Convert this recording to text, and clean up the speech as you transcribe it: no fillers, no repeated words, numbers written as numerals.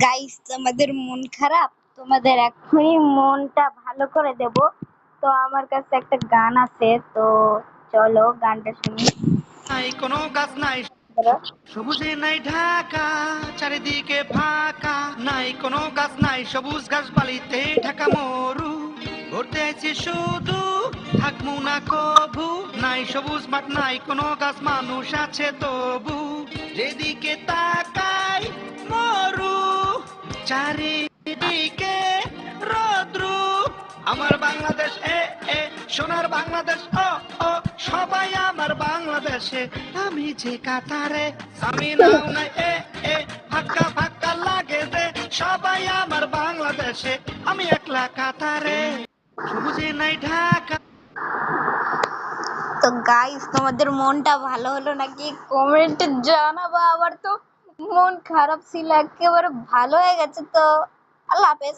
Guys, তোমাদের মন খারাপ? তোমাদের এখনই মনটা ভালো করে দেব। তো আমার কাছে একটা গান আছে, তো চলো গানটা শুনি। নাই কোনো গাছ নাই, বলো। সবুজে নাই ঢাকা, চারিদিকে ফাঁকা, নাই কোনো গাছ নাই, সবুজ ঘাস বালিতে ঢাকা মরু, ঘুরতে আইছি শুধু, থাকমু না কভু, নাই সবুজ মাঠ, নাই কোনো গাছ, মানুষ আছে তবু, যেদিকে তাকাই মরু, চারিদিকে রৌদ্রু, আমার বাংলাদেশ সোনার বাংলাদেশ, ও সবাই আমার বাংলাদেশে, আমি যে কাতারে, আমি নাও নাই, ফাঁকা ফাঁকা লাগে যে, সবাই আমার বাংলাদেশে, আমি একলা কাতারে, সবুজে নাই ঢাকা। তো গাইস, তোমাদের মনটা ভালো হলো নাকি কমেন্টে জানাবা। আবার তো মন খারাপ ছিল, একেবারে ভালো হয়ে গেছে। তো আল্লাহ হাফেজ।